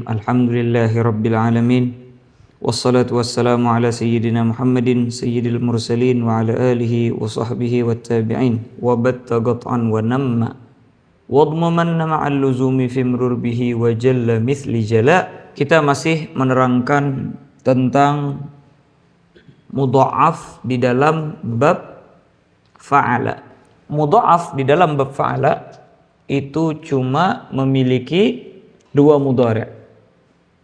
Alhamdulillahi Rabbil Alamin. Wassalatu wassalamu ala sayyidina Muhammadin sayyidil mursalin wa ala alihi wa sahbihi wa tabi'in wa batta qat'an wa namma wadmamanna ma'al luzumi fimrur bihi wa jalla mithli jala. Kita masih menerangkan tentang mudha'af di dalam bab fa'ala. Mudha'af di dalam bab fa'ala itu cuma memiliki dua mudhari',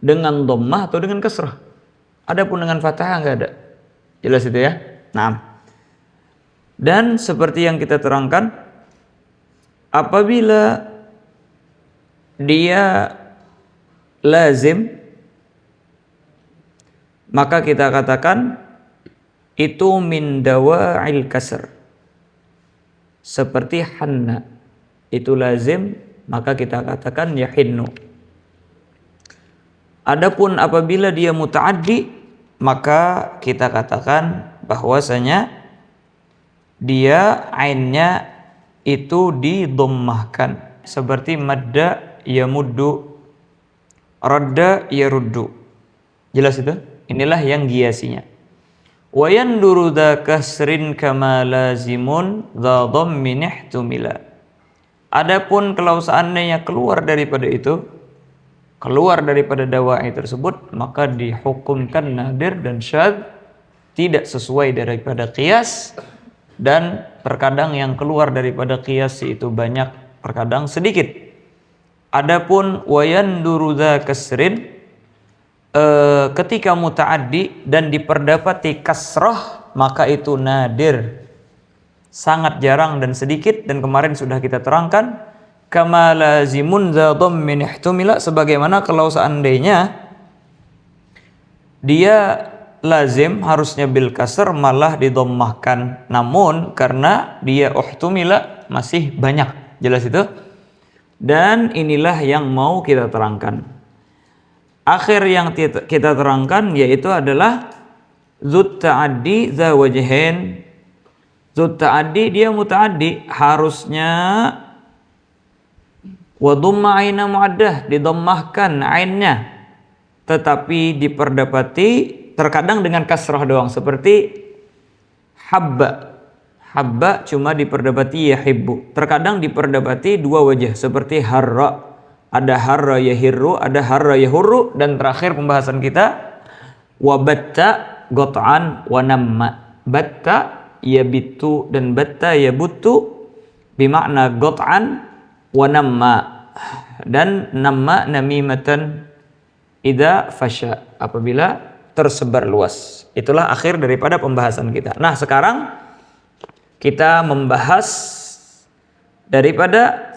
dengan dhammah atau dengan kasrah. Adapun dengan fathah enggak ada. Jelas itu ya? Nah. Dan seperti yang kita terangkan, apabila dia lazim, maka kita katakan itu min dawa'il kasr. Seperti hanna, itu lazim, maka kita katakan yahinnu. Adapun apabila dia muta'addi, maka kita katakan bahwasanya dia ainnya itu didommahkan, seperti madda yamuddu, radda yaruddu. Jelas itu? Inilah yang giasinya. Wa yanduru dha kasrin kama lazimun dha dhammin ihtumila. Adapun kalau seandainya keluar daripada itu, keluar daripada dawa'i tersebut, maka dihukumkan nadir dan syadz, tidak sesuai daripada qiyas, dan terkadang yang keluar daripada qiyas itu banyak, terkadang sedikit. Adapun wayanduru dza kasrin, ketika muta'addi dan diperdapati kasrah, maka itu nadir, sangat jarang dan sedikit. Dan kemarin sudah kita terangkan kama lazimun dza dhammin ihtumila, sebagaimana kalau seandainya dia lazim harusnya bil kasr malah didommahkan, namun karena dia uhtumila masih banyak. Jelas itu? Dan inilah yang mau kita terangkan. Akhir yang kita terangkan yaitu adalah dzut ta'addi dza wajhain. Dzut ta'addi dia muta'addi, harusnya wa dhamma aina mu'addah, didommahkan ainnya, tetapi diperdapati terkadang dengan kasrah doang, seperti habba. Habba cuma diperdapati yahibbu. Terkadang diperdapati dua wajah, seperti harra. Ada harra yahirru, ada harra yahurru. Dan terakhir pembahasan kita wa batta qat'an wa namma. Batta yabitu dan batta yabutu bimakna qat'an wa namma, dan namma namimatan idza fasha, apabila tersebar luas. Itulah akhir daripada pembahasan kita. Nah, sekarang kita membahas daripada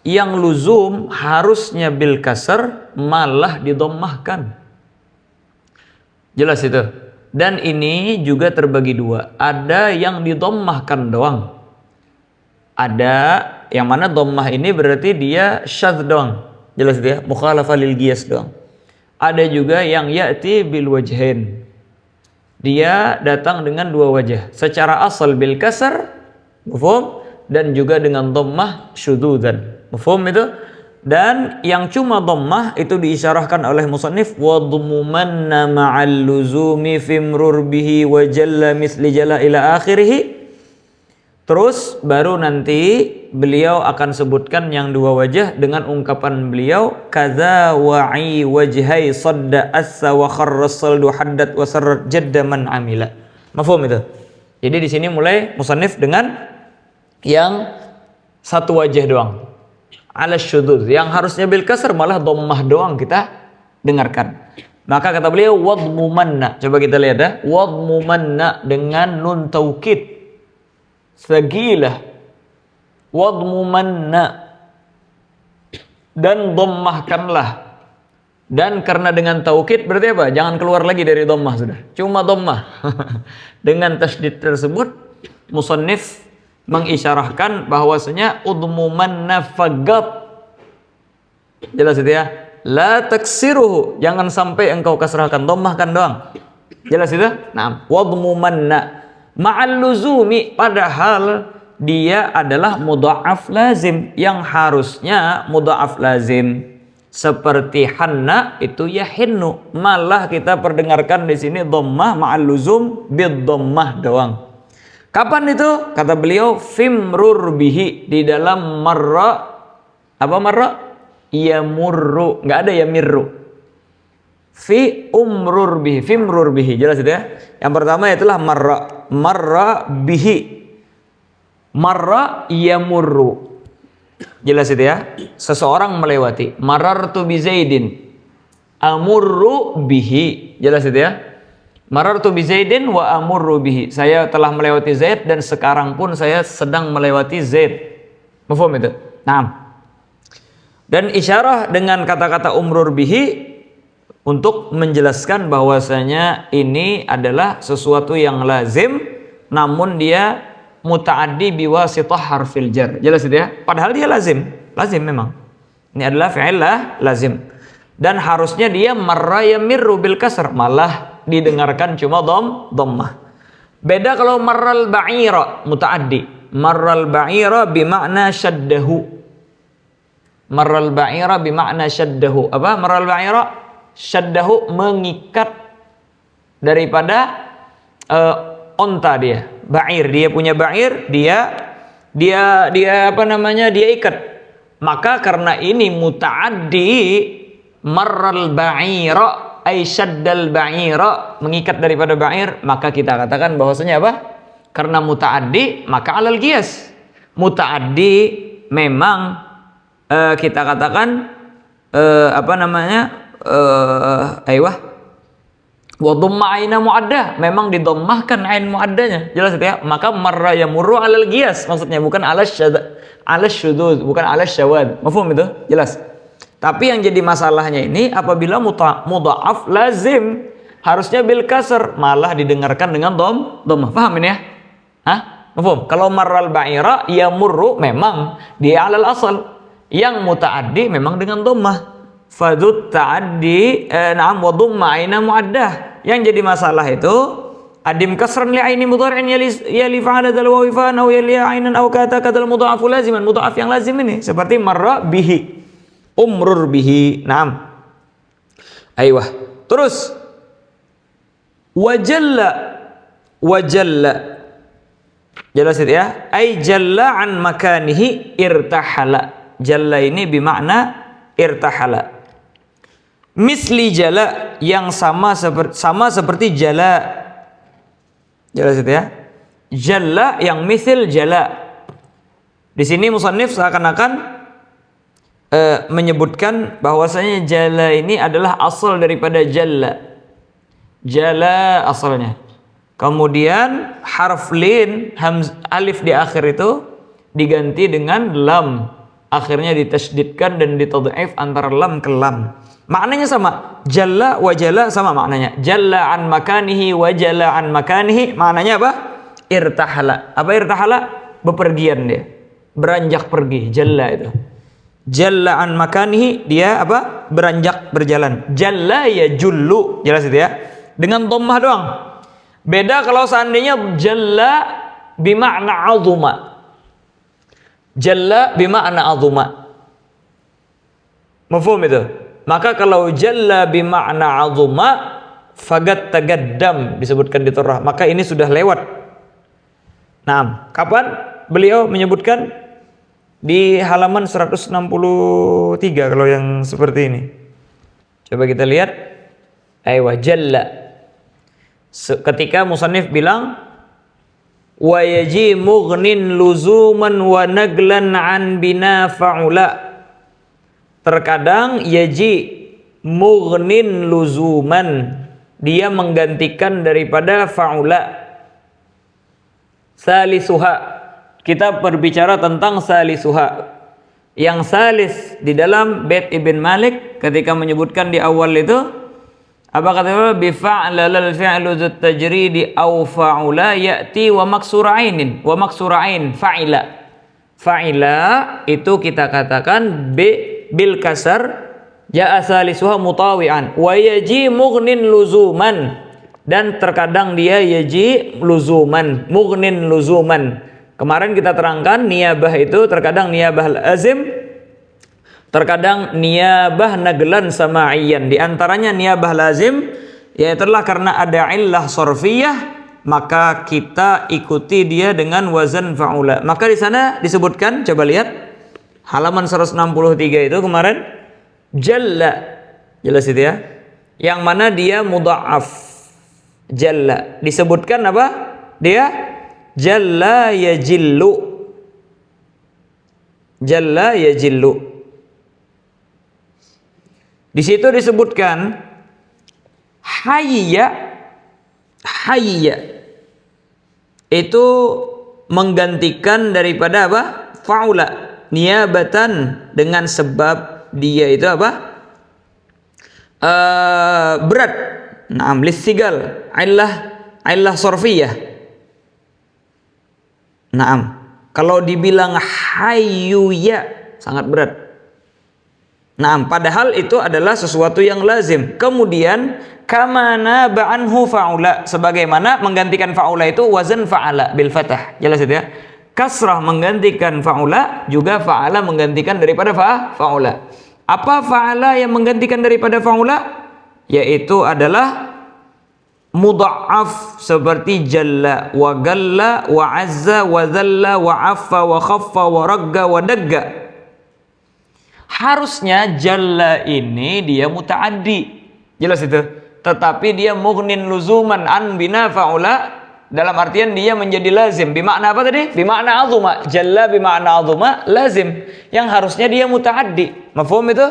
yang luzum harusnya bil kasr malah didommahkan. Jelas itu? Dan ini juga terbagi dua. Ada yang didommahkan doang. Ada yang mana dhammah ini berarti dia syadz doang. Jelas itu ya? Mukhalafah lil qiyas doang. Ada juga yang ya'ti bil wajhain. Dia datang dengan dua wajah. Secara asal bil kasr, mafhum, dan juga dengan dhammah syududan. Mafhum itu? Dan yang cuma dhammah itu diisyarahkan oleh musannif wadmumanna ma'al luzumi fimrur bihi wa jalla misli jalla ila akhirih. Terus baru nanti beliau akan sebutkan yang dua wajah dengan ungkapan beliau kadza wa'i wajhai sadda assa wa kharra saldu haddat wa sarrat jadda man amila. Mafhum itu? Jadi di sini mulai musannif dengan yang satu wajah doang. Ala syudud, yang harusnya bil kasr malah dhammah doang kita dengarkan. Maka kata beliau wadmumanna. Coba kita lihat ya. Wadmumanna dengan nun taukid sagilah, wadmumanna, dan dhammahkanlah. Dan karena dengan taukid berarti apa? Jangan keluar lagi dari dhammah sudah. Cuma dhammah. Dengan tasydid tersebut musannif mengisyarahkan bahwasanya udmumanna faqat. Jelas itu ya? La taksiruhu, jangan sampai engkau kasrahkan, dhammahkan doang. Jelas itu? Nah, wadmumanna ma'al luzumi, padahal dia adalah mudha'af lazim, yang harusnya mudha'af lazim. Seperti hanna itu yahinnu. Malah kita perdengarkan di sini dhammah ma'al luzum bid dhammah doang. Kapan itu? Kata beliau fimrur bihi, di dalam marra. Apa marra? Yamurru, enggak ada yamirru. Fi umrur bihi, fimrur bihi, jelas itu ya. Yang pertama itulah marra bihi, marra yamurru, jelas itu ya. Seseorang melewati. Marartu bi Zaidin, amurru bihi, jelas itu ya. Marartu bi Zaidin wa amurru bihi, saya telah melewati Zaid dan sekarang pun saya sedang melewati Zaid. Mafhum itu? Nah, dan isyarah dengan kata-kata umrur bihi untuk menjelaskan bahwasanya ini adalah sesuatu yang lazim, namun dia muta'addi biwasitah harfil jar. Jelas itu ya? Padahal dia lazim memang. Ini adalah fi'il lazim. Dan harusnya dia marra yamirru bil kasr, malah didengarkan cuma dhammah. Beda kalau marral ba'ira muta'addi. Marral ba'ira bima'na syaddahu. Marral ba'ira bima'na syaddahu. Apa marral ba'ira? Syaddahu, mengikat daripada onta dia. Ba'ir, dia punya ba'ir, dia apa namanya? Dia ikat. Maka karena ini muta'addi, marral ba'ira ay syaddal ba'ira, mengikat daripada ba'ir, maka kita katakan bahwasanya apa? Karena muta'addi, maka alal qiyas. Muta'addi memang kita katakan apa namanya? Wa dhamma aina muaddah, memang didommahkan ain muaddanya, jelas ya. Maka marra yamurru alal qiyas, maksudnya bukan alas syudud, bukan alas syawad. Mafhum itu? Jelas. Tapi yang jadi masalahnya ini apabila mudha'af lazim, harusnya bil kasr, malah didengarkan dengan dhammah. Paham ini ya? Hah? Mafhum? Kalau marral ba'ira yamurru memang dia alal asal, yang muta'addi memang dengan dhammah. Fadut ta'addi na'am wa dhamma aina muaddah. Yang jadi masalah itu adim kasran li aini mudhari'in yali fa'ala dal wawi fa'an aw yali ainan aw kata kadal mudha'afu laziman, mudha'af yang lazim ini seperti marra bihi, umrur bihi. Naam. Aiyah. Terus wajalla, jelas itu ya. Ai jalla an makanihi irtahala. Jalla ini bermakna irtahala. Misli jala, yang sama seperti jala. Jelas itu ya. Jalla yang misil jala. Di sini musannif seakan-akan menyebutkan bahwasanya jala ini adalah asal daripada jalla. Jala asalnya. Kemudian harf lin, alif di akhir itu diganti dengan lam. Akhirnya ditasydidkan dan ditad'if antara lam ke lam. Maknanya sama. Jalla wa jalla sama maknanya. Jalla an makanihi wa jalla an makanihi. Maknanya apa? Irtahala. Apa irtahala? Bepergian dia. Beranjak pergi. Jalla itu. Jalla an makanihi, dia apa? Beranjak berjalan. Jalla ya jullu. Jelas itu ya. Dengan dhammah doang. Beda kalau seandainya jalla bima'na azuma. Jalla bima'na azuma. Mafhum itu? Maka kalau jalla bima'na azuma fagat tagaddam, disebutkan di Turrah, maka ini sudah lewat. Nah, kapan beliau menyebutkan? Di halaman 163 kalau yang seperti ini. Coba kita lihat. Aywa jalla. Ketika musannif bilang wa yaji mughnin luzuman wa naglan an bina fa'ula. Terkadang yaji mughnin luzuman, dia menggantikan daripada fa'ula. Salisuha, kita berbicara tentang salisuha. Yang salis di dalam bait Ibn Malik ketika menyebutkan di awal itu apa kata bi fa'la lal fi'lu dzat tajridi aw fa'ula ya'ti wa maksurainin wa maksurain fa'ila. Fa'ila itu kita katakan bil kasar ja'a salisuha mutawi'an wa yaji mughnin luzuman, dan terkadang dia yaji luzuman, mughnin luzuman. Kemarin kita terangkan niyabah itu terkadang niyabah lazim, Terkadang niyabah nagelan sama'iyyan. Di antaranya niyabah lazim, yaitu karena ada illah sorfiyah, maka kita ikuti dia dengan wazan fa'ula. Maka di sana disebutkan, coba lihat halaman 163 itu kemarin, jalla, jelas itu ya, yang mana dia mudha'af. Jalla disebutkan apa? Dia jalla yajillu. Jalla yajillu. Di situ disebutkan hayya, hayya itu menggantikan daripada apa? Fa'ula, niyabatan, dengan sebab dia itu apa? Berat. Naam lissigal, illah sorfiyah. Naam. Kalau dibilang hayyuya sangat berat. Nah, padahal itu adalah sesuatu yang lazim. Kemudian kamana ba'anhu fa'ula, sebagaimana menggantikan fa'ula itu wazan fa'ala bil fathah. Jelas itu ya. Kasrah menggantikan fa'ula, juga fa'ala menggantikan daripada fa'ula. Apa fa'ala yang menggantikan daripada fa'ula? Yaitu adalah mudha'af, seperti jalla wa galla wa azza wa dhalla wa affa wa khaffa wa ragga wa dagga. Harusnya jalla ini dia muta'addi, jelas itu, tetapi dia mughnin luzuman an bina fa'ula, dalam artian dia menjadi lazim. Bimakna apa tadi? Bimakna azuma. Jalla bimakna azuma lazim, yang harusnya dia muta'addi. Mafhum itu?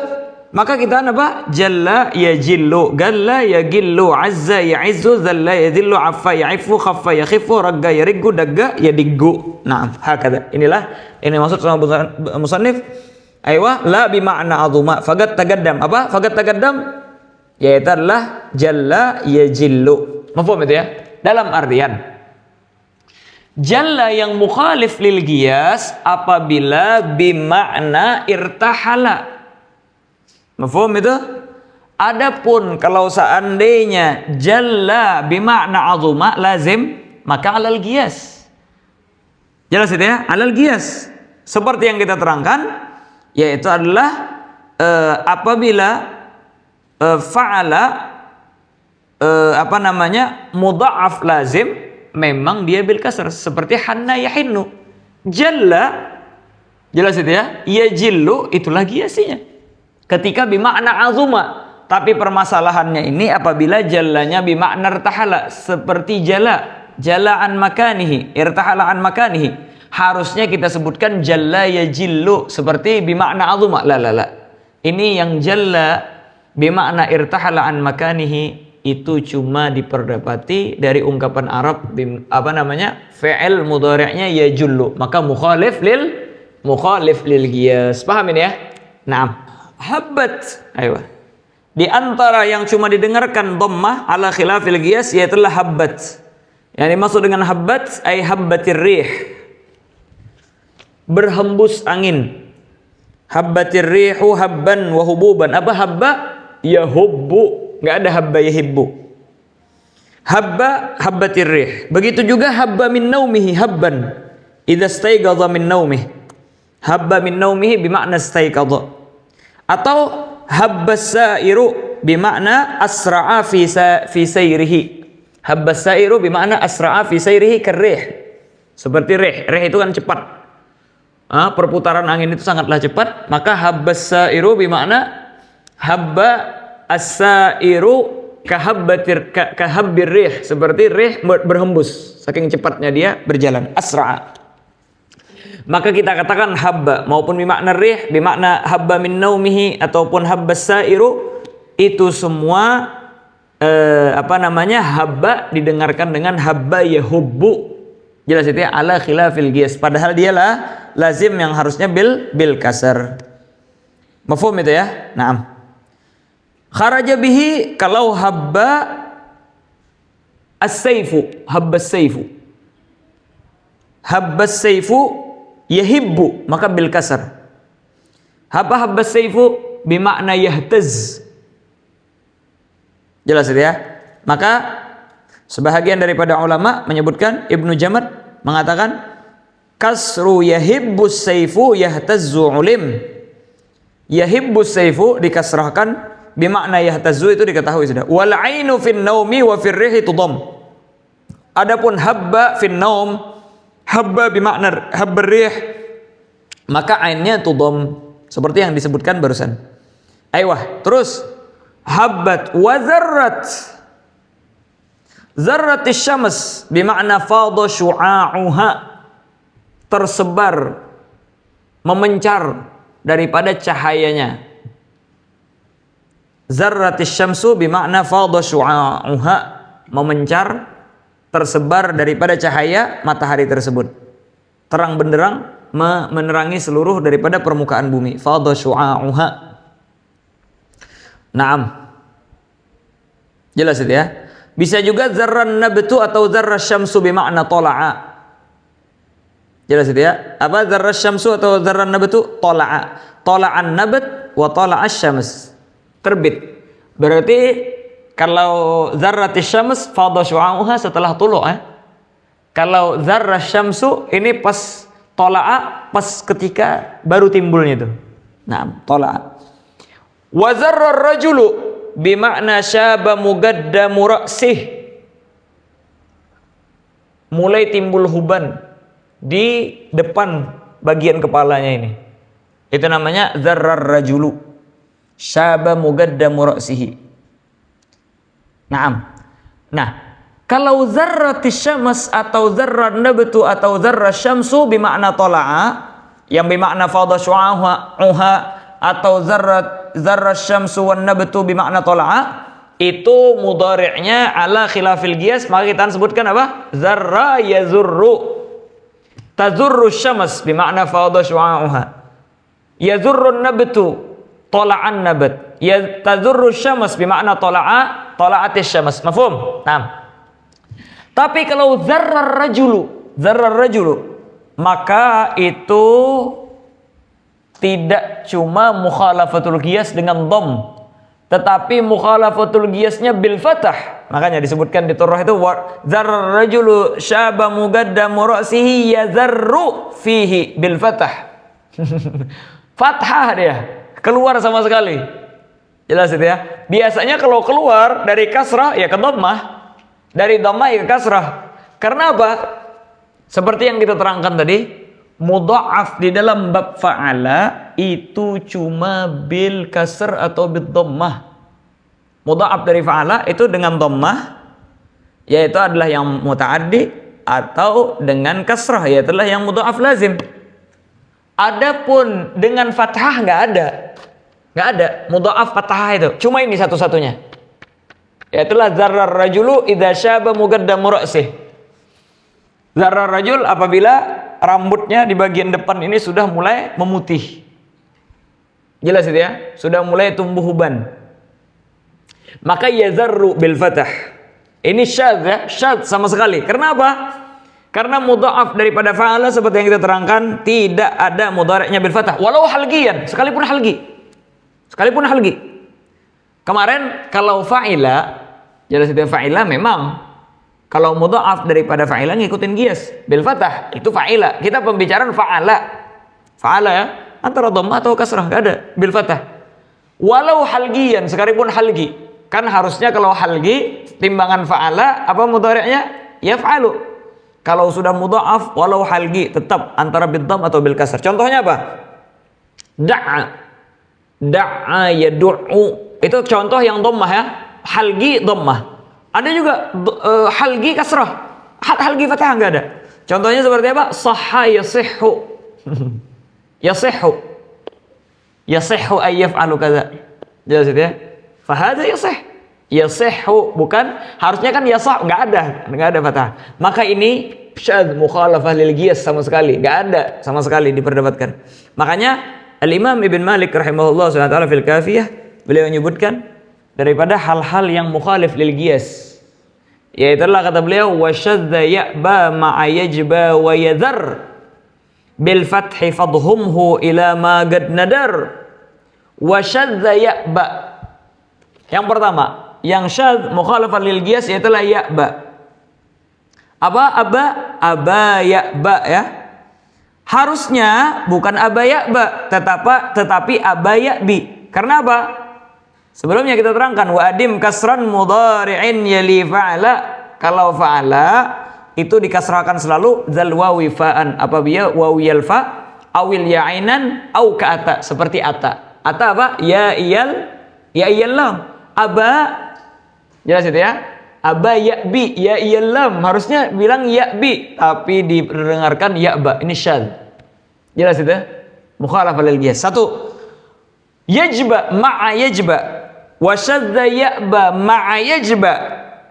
Maka kita apa? Jalla yajillu, galla yagillu, azza ya'izzu, dhalla yadhillu, affa ya'ifu, khaffa yakhifu, ragga yariggu, dagga yadiggu. Nah, hakada. Ini maksud sama musannif. Aywa la bima'na azuma faqad tagaddam. Apa? Faqad tagaddam yaitu adalah jalla yajillu. Mafhum itu ya? Dalam artian jalla yang mukhalif lil qiyas apabila bima'na irtahala. Mafhum itu? Adapun kalau seandainya jalla bima'na azuma lazim, maka alal qiyas. Jelas itu ya? Alal qiyas. Seperti yang kita terangkan, yaitu adalah apabila fa'ala mudha'af lazim, memang dia bil kasr, seperti hanna yahinnu. Jalla, jelas itu ya, yajillu itulah qiyasinya ketika bimakna azuma. Tapi permasalahannya ini apabila jallanya bimakna irtahala, seperti jala an makanihi, irtahala an makanihi, harusnya kita sebutkan jalla yajillu seperti bimakna azuma. La. Ini yang jalla bimakna irtahala an makanihi itu cuma diperdapati dari ungkapan Arab fi'il mudhari'nya yajullu, maka mukhalif lil qiyas. Paham ini ya? Naam. Habbat. Ayo. Di antara yang cuma didengarkan dhammah ala khilafil qiyas yaitu habbat. Yang dimaksud dengan habbat ay habbatir rih, berhembus angin. Habbatir rihu habban wa hububan. Apa habba? Yahubbu. Enggak ada habba yahibbu. Habba habbatir rih. Begitu juga habba min naumihi habban. Idza staiqadha min naumihi. Habba min naumihi bimakna staiqadha. Atau habbas sairu bimakna asra'a fi sayrihi. Habbas sairu bimakna asra'a fi sayrihi karrih. Seperti rih. Rih itu kan cepat. Perputaran angin itu sangatlah cepat, maka habbas sairu bimakna habba as-sairu kahabbir rih, seperti rih berhembus saking cepatnya dia berjalan, asra'a. Maka kita katakan habba maupun bimakna rih, bimakna habba min naumihi ataupun habbas sairu, itu semua habba didengarkan dengan habba yahubbu. Jelas itu ya, ala khilafil qiyas, padahal dialah lazim yang harusnya bil kasar. Mafhum itu ya? Naam. Kharaja bihi kalau habba as-saifu, habbas saifu. Habbas saifu yahibbu, maka bil kasar. Habbas saifu bimakna yahtaz. Jelas itu ya? Maka sebahagian daripada ulama menyebutkan, Ibnu Jamad mengatakan kasru yahibbus saifu yahtazzu ulim. Yahibbu saifu dikasrahkan bimakna yahtazu itu diketahui sudah. Wal ainu fin naumi wa fir rihi tudam. Adapun habba fin naum, habba bimakna habbar rih, maka ainnya tudam seperti yang disebutkan barusan. Aywah, terus habbat wa zarrat. Zarratis syams bimakna fadha syu'a'uha, tersebar, memencar daripada cahayanya. Zarratis syamsu bimakna fadha syu'a'uha, memencar, tersebar daripada cahaya matahari tersebut. Terang benderang menerangi seluruh daripada permukaan bumi. Fadha syu'a'uha. Naam. Jelas itu ya. Bisa juga zarran nabtu atau zarra syamsu bimakna tola'a. Jelas itu ya. Apa zarra syamsu atau zarran nabtu? Tola'a. Tola'an nabat wa tola'as syams. Terbit. Berarti kalau zarratis syams fadha syu'a'uha setelah tulu' ya. Kalau zarra syamsu ini pas tola'a, pas ketika baru timbulnya itu. Nah, tola'a. Wa zarra rajulu bimakna syaba mugaddamu ra'sih, mulai timbul huban di depan bagian kepalanya ini. Itu namanya zarrar rajulu, syaba mugaddamu ra'sihi. Naam. Nah, kalau zarratis syams atau zarran nabtu atau zarra syamsu bimakna tala'a, yang bimakna fadha syu'a'uha, atau zarra syamsu wan nabtu bimakna tala'a, itu mudhari'nya ala khilafil qiyas, maka kita sebutkan apa? Zarra yazurru. Tazurru syams bimakna fadha syu'a'uha. Yazurru nabtu tala'an nabat. Ya tazurru syams bimakna tala'a tala'atis syams. Mafhum? Naam. Tapi kalau zarrar rajulu, maka itu tidak cuma mukhalafatul qiyas dengan dom, tetapi mukhalafatul qiyasnya bil fathah. Makanya disebutkan di turrah itu zarrar rajulu syaba mugaddamu ra'sihi yazarru fihi bil fathah. Fathah dia, keluar sama sekali. Jelas itu ya. Biasanya kalau keluar dari kasrah ya ke dhammah, dari dhammah ya ke kasrah. Karena apa? Seperti yang kita terangkan tadi, mudha'af di dalam bab fa'ala itu cuma bil kasr atau bid dhammah. Mudha'af dari fa'ala itu dengan dhammah, yaitu adalah yang muta'addi, atau dengan kasrah, yaitu adalah yang mudha'af lazim. Adapun dengan fathah nggak ada mudha'af fathah itu. Cuma ini satu-satunya. Yaitulah zarrar rajulu idza syaba mugaddamu ra'sih. Zarrar rajul apabila rambutnya di bagian depan ini sudah mulai memutih. Jelas itu ya? Sudah mulai tumbuh uban. Maka yazarru bil fathah. Ini syadz ya, syadz sama sekali. Karena apa? Karena mudha'af daripada fa'ala seperti yang kita terangkan tidak ada mudhari'nya bil fathah. Walau halgiyan, sekalipun halgi. Kemarin kalau fa'ila, jelas itu fa'ila memang kalau mudha'af daripada fa'ila ngikutin qiyas bil fathah, itu fa'ila. Kita pembicaraan fa'ala. Fa'ala ya, antara dhammah atau kasrah, enggak ada bil fathah. Walau halgiyan, sekalipun halgi. Kan harusnya kalau halgi timbangan fa'ala apa mudhari'nya? Yaf'alu. Kalau sudah mudha'af walau halgi tetap antara bid dhamm atau bil kasr. Contohnya apa? Da'a yad'u. Itu contoh yang dhammah ya. Halgi dhammah. Ada juga halgi kasrah. Halgi fathah enggak ada. Contohnya seperti apa? Sahha yasihhu. Yasihhu ay yaf'alu kadza. Jelas itu ya? Fa hadza yasihhu, bukan harusnya kan yasah, enggak ada fathah. Maka ini syadz mukhalafah lil qiyas sama sekali, enggak ada sama sekali diperdebatkan. Makanya Al-Imam Ibn Malik rahimahullah SWT fil Kafiyah, beliau menyebutkan daripada hal-hal yang mukhalif lil qiyas, yaitu kata beliau wa syadza ya'ba ma'a yajba wa yadhar bil fathi fadhumhu ila ma qad nadar. Wa syadza ya'ba, yang pertama yang syadz mukhalafah lil qiyas yaitu ya'ba. Apa? Aba ya'ba ya. Harusnya bukan aba ya'ba, tetapi aba ya'bi. Karena apa? Sebelumnya kita terangkan wa adim kasran mudhari'in yali fa'ala. Kalau fa'ala itu dikasrakan selalu zal wawi fa'an apabila wawiyal fa awil ya'inan au ka'ata, seperti ata. Ata apa? Ya iyal lam. Aba, jelas itu ya? Aba ya'bi, ya iyal lam. Harusnya bilang ya'bi, tapi didengarkan ya'ba. Ini syadz. Jelas itu? Mukhalafah lil qiyas. Satu, yajba ma'a yajba wa syadza ya'ba ma'a yajba.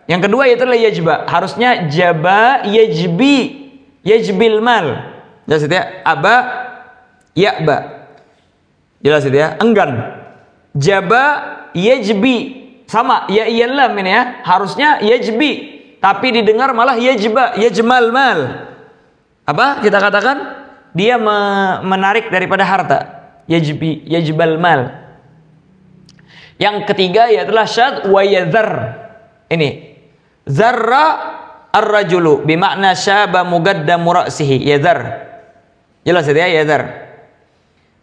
Yang kedua yaitu yajba. Harusnya jaba yajbil mal. Jelas itu ya? Aba ya'ba. Jelas itu ya? Enggan. Jaba yajbi. Sama ya iyallam ini ya. Harusnya yajbi, tapi didengar malah yajmal mal. Apa kita katakan? Dia menarik daripada harta. Yajbal mal. Yang ketiga yaitu syadz wa yadhar. Ini zarra ar-rajulu bimakna syaba muqaddamu ra'sihi, yadhar. Jelas ya, yadhar.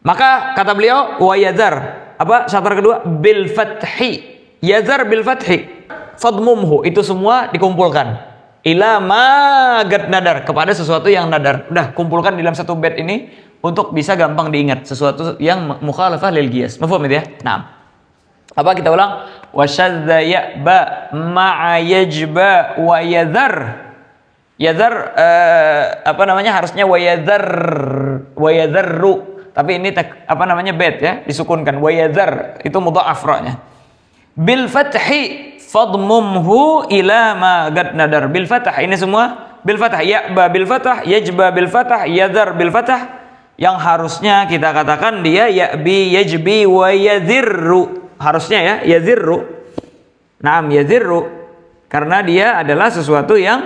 Maka kata beliau wa yadhar. Apa syarat kedua? Bil fathi. Yadhar bil fathi. Fadmumhu, itu semua dikumpulkan. Ila ma gad nadar, kepada sesuatu yang nadar. Udah kumpulkan di dalam satu bait ini untuk bisa gampang diingat, sesuatu yang mukhalafah lil qiyas. Mafhum itu ya? Naam. Apa kita ulang? Wa syadza ya'ba ma'a yajba wa yadhar. Yadhar apa namanya? Harusnya wa yadharru. Tapi ini apa namanya? Bait ya, disukunkan. Wa yadhar itu mudha'af ra-nya. Bil fathi fadmumhu ila ma gad nadar. Bil fathah, ini semua bil fathah. Ya'ba bil fathah, yajba bil fathah, yadhar bil fathah. Yang harusnya kita katakan dia ya'bi yajbi wa yadhirru. Harusnya ya yadhirru. Naam, yadhirru, karena dia adalah sesuatu yang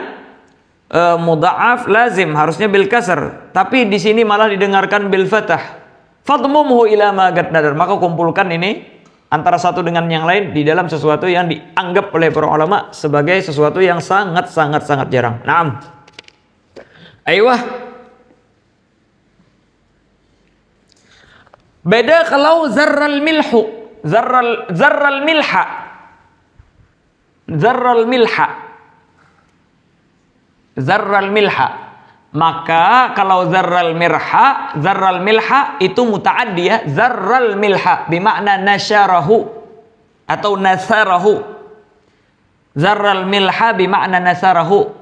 mudha'af lazim, harusnya bil kasr. Tapi di sini malah didengarkan bil fathah. Fadmumhu ila ma gad nadar. Maka kumpulkan ini antara satu dengan yang lain di dalam sesuatu yang dianggap oleh para ulama sebagai sesuatu yang sangat jarang. Naam. Aiyah. Beda kalau zarral milhu, zarral milha. Zarral milha. Maka kalau zarral milha itu muta'addi ya. Zarral milha bimakna nasyarahu atau nasarahu. Zarral milha bimakna nasarahu.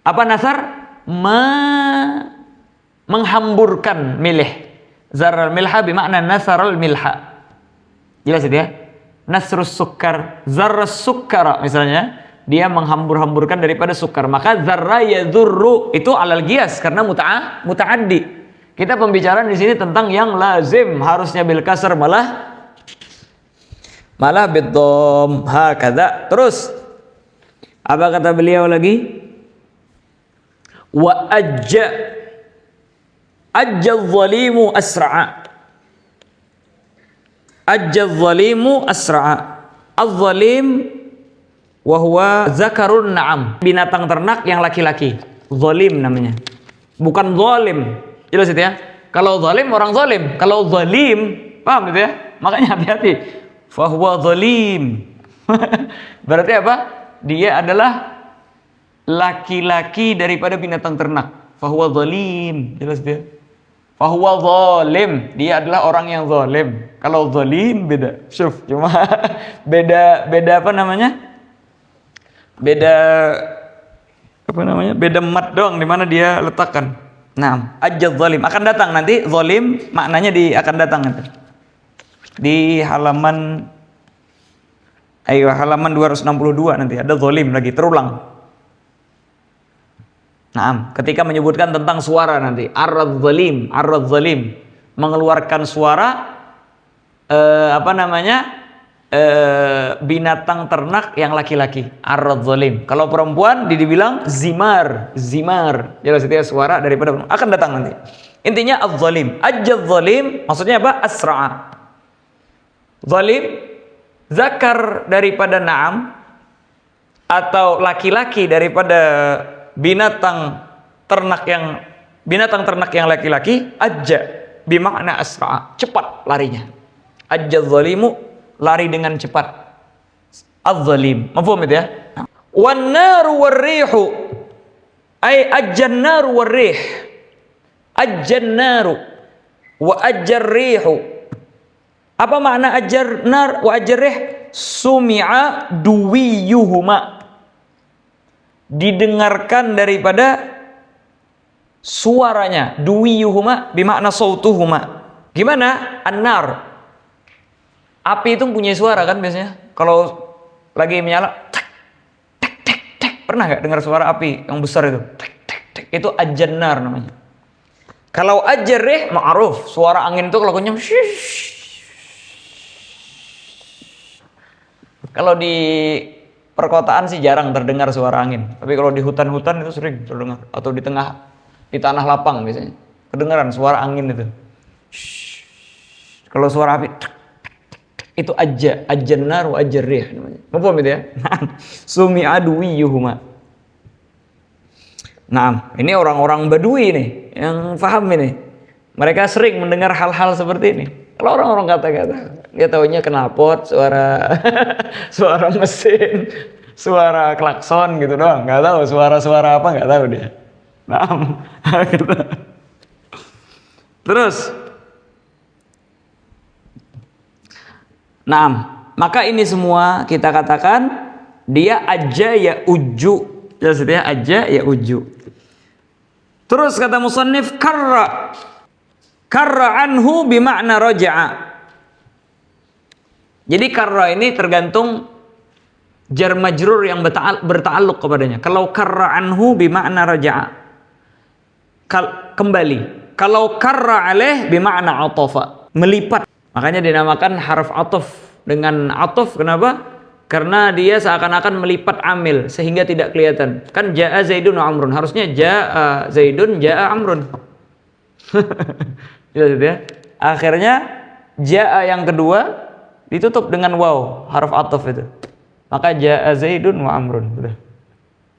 Apa nasar? Menghamburkan milih. Zarral milha bimakna nasaral milha. Jelas itu ya? Nasrus sukkar, zarras sukkara misalnya. Dia menghambur-hamburkan daripada sukar. Maka zarra yadhurru itu alal qiyas karena muta'addi. Kita pembicaraan di sini tentang yang lazim, harusnya bil kasr malah bid dhamm. Hakadha. Terus apa kata beliau lagi? Wa ajja adh-dhalimu asra'a. Ajja adh-dhalimu asra'a. Adh-dhalim wahwa zakarun na'am, binatang ternak yang laki-laki. Zalim namanya, bukan zalim. Jelas itu ya? Kalau zalim orang zalim, kalau zalim paham gitu ya? Makanya hati-hati. Fahuwa zalim. Berarti apa? Dia adalah laki-laki daripada binatang ternak. Fahuwa zalim. Jelas itu ya? Fahuwa zalim, dia adalah orang yang zalim. Kalau zalim beda. Syuf, cuma beda apa namanya? Beda mat doang di mana dia letakkan. Nah, ajaz zalim akan datang nanti. Zalim maknanya akan datang nanti di halaman 262 nanti ada zalim lagi terulang. Nah, ketika menyebutkan tentang suara nanti arad zalim mengeluarkan suara binatang ternak yang laki-laki, arad zalim. Kalau perempuan dibilang zimar. Jelas itu ya, suara daripada akan datang nanti. Intinya az-zalim, ajaz zalim maksudnya apa? Asra'a. Zalim zakar daripada na'am atau laki-laki daripada binatang ternak yang binatang ternak yang laki-laki, ajja bimakna asra'a, cepat larinya. Ajja zalimu, lari dengan cepat. Az-zalim. Mafhum itu ya? Wan naru war-rihu, ay ajjan naru war-rih. Ajjan naru wa ajjar rihu. Apa makna ajjar nar wa ajjar rih? Sumi'a duwiyuhuma, didengarkan daripada suaranya. Duwiyuhuma bimakna sautuhuma. Gimana? An-nar, api itu punya suara kan biasanya. Kalau lagi menyala, tek, tek, tek, tek. Pernah nggak dengar suara api yang besar itu? Tek, tek, tek. Itu ajjan nar namanya. Kalau ajjar rih ma'ruf, suara angin itu kalau kenyam. Kalau di perkotaan sih jarang terdengar suara angin, tapi kalau di hutan-hutan itu sering terdengar, atau di tanah lapang biasanya kedengaran suara angin itu. Kalau suara api itu ajjannar wa ajrih namanya. Paham itu ya? Sumi'a duwiyuhuma. Nah, ini orang-orang Badui nih yang paham ini. Mereka sering mendengar hal-hal seperti ini. Kalau orang-orang kata-kata, dia taunya knalpot, suara suara mesin, suara klakson gitu doang. Nggak tahu suara-suara apa, nggak tahu dia. Nah, terus, nah, maka ini semua kita katakan dia aja ya uju. Jelas itu ya, aja ya uju. Terus kata musannif, karra anhu bimakna raja'a. Jadi karra ini tergantung jar majrur yang berta'alluq kepadanya. Kalau karra anhu bimakna raja'a, kembali. Kalau karra alaih bimakna atafa, melipat. Makanya dinamakan harf ataf dengan ataf. Kenapa? Karena dia seakan-akan melipat amil sehingga tidak kelihatan. Kan ja'a Zaidun wa Amrun, harusnya ja'a Zaidun ja'a Amrun. Jelas ya. Akhirnya ja'a yang kedua ditutup dengan waw, harf ataf itu. Maka ja'a Zaidun wa Amrun. Sudah.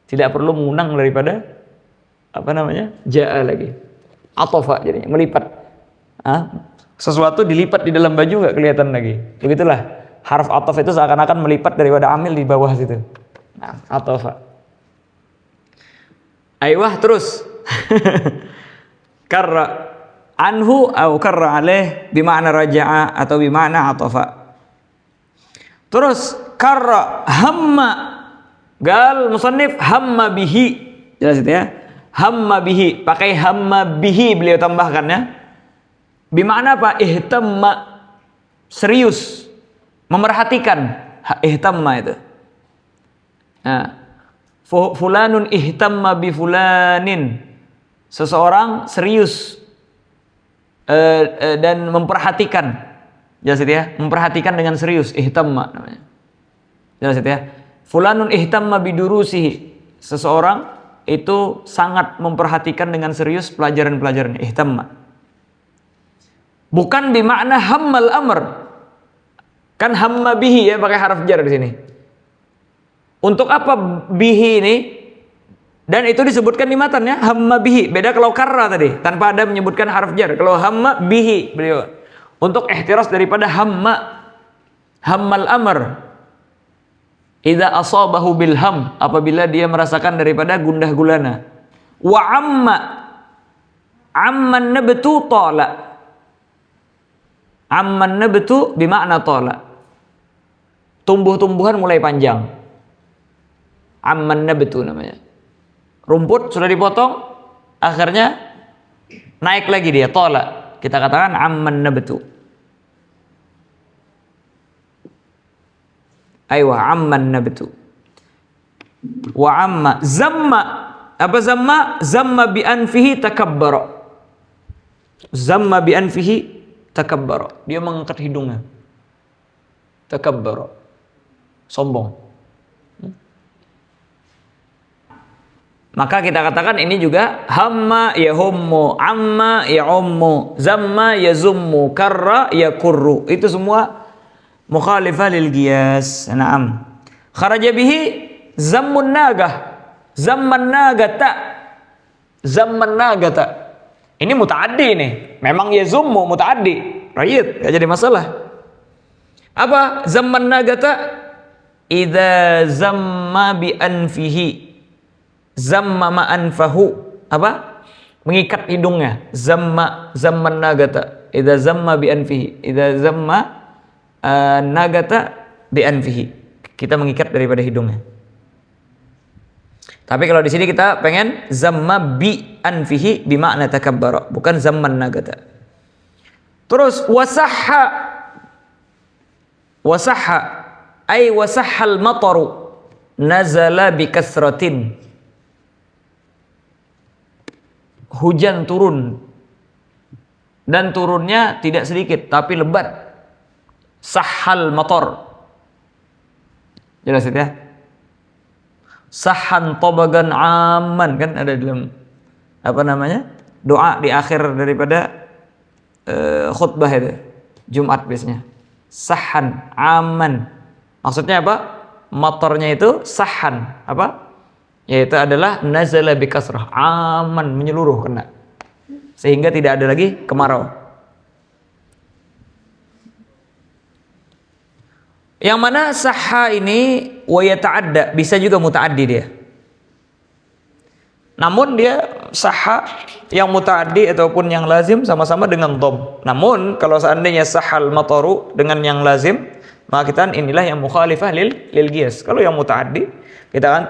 Tidak perlu mengulang daripada apa namanya? Ja'a lagi. Atafa jadinya, melipat. Sesuatu dilipat di dalam baju nggak kelihatan lagi. Begitulah. Harf ataf itu seakan-akan melipat daripada amil di bawah situ. Nah, atafa. Aywah terus. Karra anhu atau karra alaih bimakna raja'a atau bimakna atafa. Terus karra hamma, gal musannif hamma bihi. Jelas itu ya. Hamma bihi, pakai hamma bihi beliau tambahkan ya. Bimakna apa? Ihtamma, serius, memerhatikan. Ihtamma itu. Nah, fulanun ihtamma bi fulanin. Seseorang serius dan memperhatikan. Jelas itu ya, memperhatikan dengan serius, ihtamma namanya. Jelas itu ya. Fulanun ihtamma bidurusihi. Seseorang itu sangat memperhatikan dengan serius pelajaran-pelajarannya, ihtamma. Bukan bimakna hammal amr. Kan hamma bihi ya, pakai harf jar di sini. Untuk apa bihi ini? Dan itu disebutkan di matan ya, hamma bihi. Beda kalau karra tadi, tanpa ada menyebutkan harf jar. Kalau hamma bihi beliau untuk ihtiras daripada hammal amr. Idza asabahu bil ham, apabila dia merasakan daripada gundah gulana. Wa amman nabtu tala. Amman nabtu bimakna tala. Tumbuh-tumbuhan mulai panjang. Amman nabtu namanya. Rumput sudah dipotong, akhirnya naik lagi dia, tala. Kita katakan amman nabtu. Aywa amman nabtu. Wa amma zamma. Apa zamma? Zamma bi anfihi takabbara. Zamma bi anfihi takabbara. Dia mengangkat hidungnya. Takabbara. Sombong. Maka kita katakan ini juga hamma ya hummu, amma ya ummu, zamma ya zummu, karra ya kurru. Itu semua mukhalifah lil qiyas. Naam. Kharaja bihi zammun nagah, zamman nagata, zamman nagata. Ini muta'addi nih. Memang yazummu muta'addi. Right, enggak jadi masalah. Apa? Zamman nagata idza zamma bi anfihi. Zamma ma anfahu. Apa? Mengikat hidungnya. Zamman nagata idza zamma bi anfihi. Idza zamma nagata bi anfihi. Kita mengikat daripada hidungnya. Tapi kalau di sini kita pengen zamma bi anfihi bi makna takabbara, bukan zamman nagata. Terus wasahha ay wasahhal mataru nazala bi kasratin. Hujan turun dan turunnya tidak sedikit tapi lebat. Sahhal matar. Jelas ya? Sahan tobagan aman, kan ada dalam apa namanya? Doa di akhir daripada khutbah itu. Jumat biasanya. Sahan aman. Maksudnya apa? Motornya itu sahan, apa? Yaitu adalah nazala bi kasrah, aman, menyeluruh kena. Sehingga tidak ada lagi kemarau. Yang mana sahha ini wa yata'adda, bisa juga muta'addi dia. Namun dia sahha yang muta'addi ataupun yang lazim sama-sama dengan dhamma. Namun kalau seandainya sahhal mataru dengan yang lazim, maka kita inilah yang mukhalifah lil qiyas. Kalau yang muta'addi, kita kan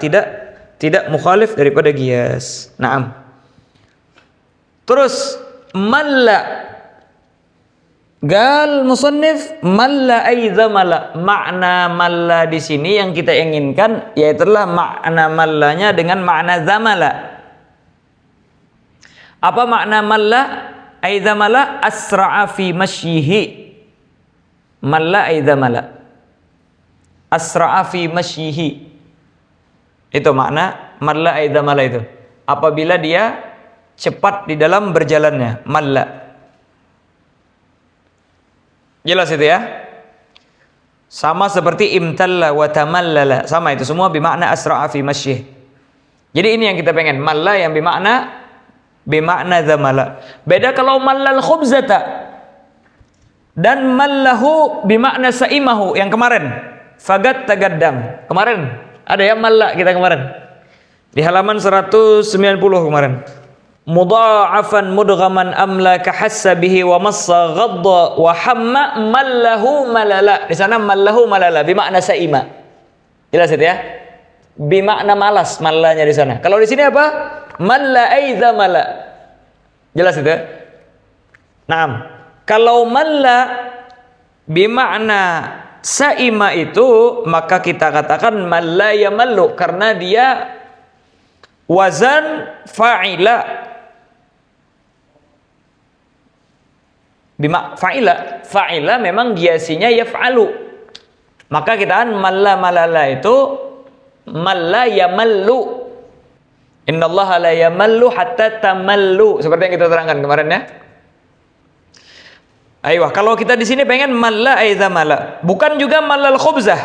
tidak mukhalif daripada qiyas. Naam. Terus malla gal musannif malla aidza mala. Makna malla di sini yang kita inginkan yaitu makna mallanya dengan makna zamala. Apa makna malla? Aidza mala asra'a fi masyihi. Malla aidza mala. Asra'a fi masyihi. Itu makna malla aidza mala itu. Apabila dia cepat di dalam berjalannya, malla. Jelas itu ya? Sama seperti imtalla wa tamallala, sama itu semua bermakna asra'a fi masyih. Jadi ini yang kita pengen, malla yang bermakna zamala. Beda kalau mallal khubzata dan mallahu bermakna saimahu yang kemarin. Fagat tagaddam. Kemarin ada ya malla kita kemarin. Di halaman 190 kemarin. Mudha'afan mudghaman amla kahassa bihi wa massa ghadda wa hamma mallahu malala. Di sana mallahu malala bermakna saima. Jelas itu ya? Bermakna malas mallanya di sana. Kalau di sini apa? Malla aidza mala. Jelas itu ya? Naam. Kalau malla bermakna saima itu, maka kita katakan malla yamallu karena dia wazan fa'ila. Fa'ila memang giasinya yaf'alu. Maka kita kan malla malala itu malla yamallu. Innallaha la yamallu hatta tamallu. Seperti yang kita terangkan kemarin ya. Ayo, kalau kita di sini pengen malla aidza mala, bukan juga mallal khubzah.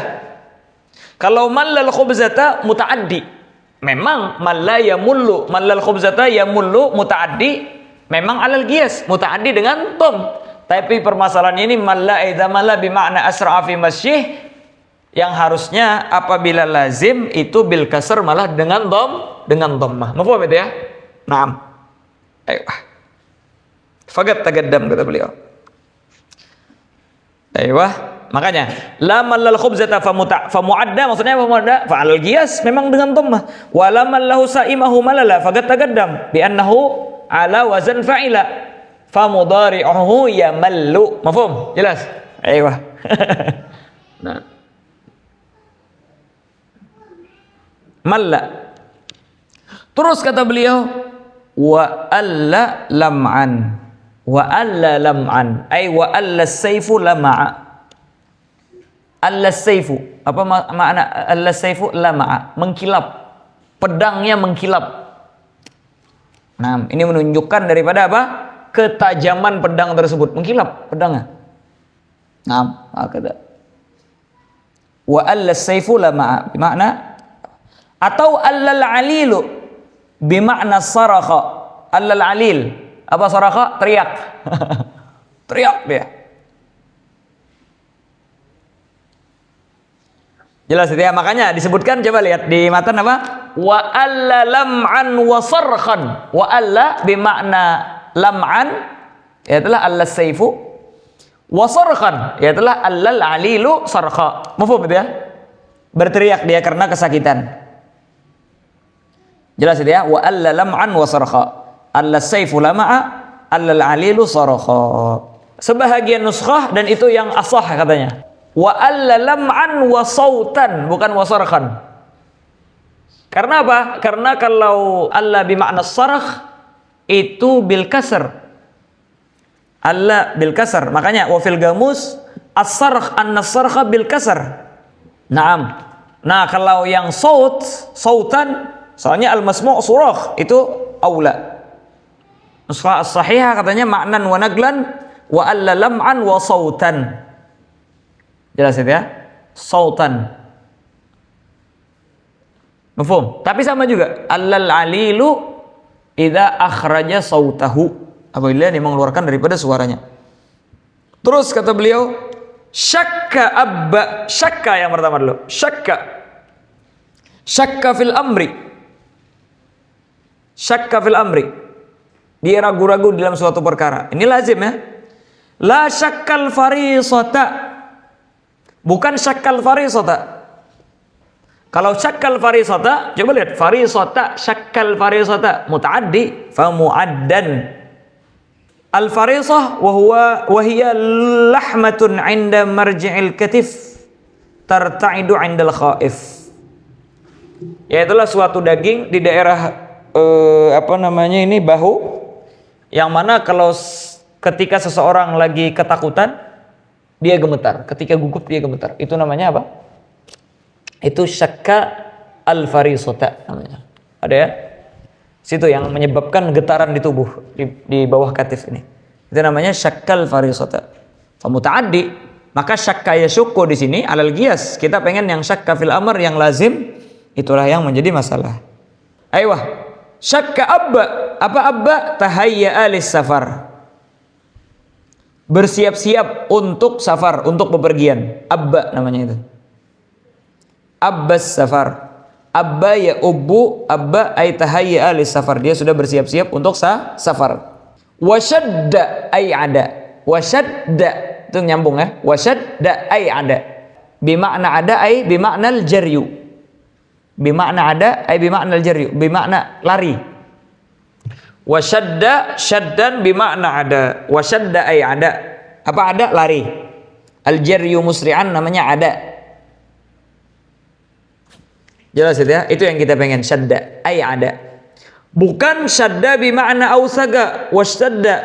Kalau mallal khubzata muta'addi. Memang malla yamullu, mallal khubzata yamullu muta'addi, memang alal qiyas, muta'addi dengan dom. Tapi permasalahan ini malla aidza mala bermakna asra'a fi masyih, yang harusnya apabila lazim itu bil kasr malah dengan dhammah. Mafhum itu ya? Naam. Ayo. Fagat tagaddam kata beliau. Ayo. Makanya la mallal khubzata fa muadda, maksudnya apa muadda? Fa al qiyas memang dengan dhammah. Wa la mallahu saimahu malala fagat tagaddam bi annahu ala wazan fa'ila. Fa mudhari'uhu yamallu. Mafhum? Jelas? Ayo. Nah. Malla. Terus kata beliau wa alla lam'an. Wa alla lam'an ay wa alla saifu lama'a. Alla saifu, apa makna alla saifu? Lama'a, mengkilap. Pedangnya mengkilap. Nah, ini menunjukkan daripada apa? Ketajaman pedang tersebut, mengkilap pedangnya. Nah, kata wa alla saifu lama'a bermakna, atau allal alilu bermakna sarakha. Allal alil, Apa saraka? Teriak. Teriak dia. Jelas itu ya, makanya disebutkan, coba lihat di matan apa? Wa alla lam'an wa sarkhan. Wa alla bimakna lam'an, yaitulah alla saifu, wa sarkhan, yaitulah allal alilu sarkha. Mafhum itu ya? Berteriak dia karena kesakitan. Jelas itu ya? Wa alla lam'an wa sarkha. Alla saifu lama'a, allal alilu sarkha. Sebahagian nuskhah dan itu yang asah katanya. Wa alla lam'an wa sautan, bukan wa sarkhan. Karena apa? Karena kalau alla bimakna sarakh itu bil kasr. Alla bil kasr. Makanya wa fil gamus as-sarakh an-nasarkha bil kasr. Naam. Nah, kalau yang sautan, soalnya al-masmu' surakh, itu aula. Nuskhah as-sahihah katanya ma'nan wa naglan wa alla lam'an wa sautan. Jelas itu ya? Sautan. Mafhum? Tapi sama juga. Allal alilu idza akhraja sautahu. Apabila dia mengeluarkan daripada suaranya. Terus kata beliau, syakka abba. Syakka yang pertama dulu. Syakka. Syakka fil amri. Syakka fil amri. Dia ragu-ragu dalam suatu perkara. Ini lazim ya. La syakkal farisata. Bukan syakkal farisata. Kalau syakkal farisata, coba lihat farisata, syakkal farisata, mutaaddi, fa muaddan. Al farisah wa hiya lahmatun 'inda marji'il katif tarta'idu 'inda al khaif. Yaitulah suatu daging di daerah bahu, yang mana kalau ketika seseorang lagi ketakutan dia gemetar, ketika gugup dia gemetar. Itu namanya apa? Itu syakka al-farisata namanya. Ada ya? Situ yang menyebabkan getaran di tubuh di bawah katif ini. Itu namanya syakka al-farisata. Fa mutaaddi, maka syakka yasyukku di sini alal qiyas. Kita pengen yang syakka fil amr yang lazim, itulah yang menjadi masalah. Aiyah. Syakka abba. Apa abba? Tahayya'a lis-safar. Bersiap-siap untuk safar, untuk bepergian. Abba namanya itu. Abbas safar. Abba ya ubbu, abba ay tahayya lis safar. Dia sudah bersiap-siap untuk safar. Wasyadda ay ada. Wasyadda itu nyambung ya. Wasyadda ay ada. Bimakna ada ay bimakna al-jaryu. Bimakna ada ay bimakna al-jaryu. Bimakna lari. Wasyadda syaddan bimakna ada. Wasyadda ay ada. Apa ada? Lari. Al-jaryu musri'an namanya ada. Jelas itu ya? Itu yang kita pengen, syadda ay ada. Bukan syadda bimakna ausaga wasyadda.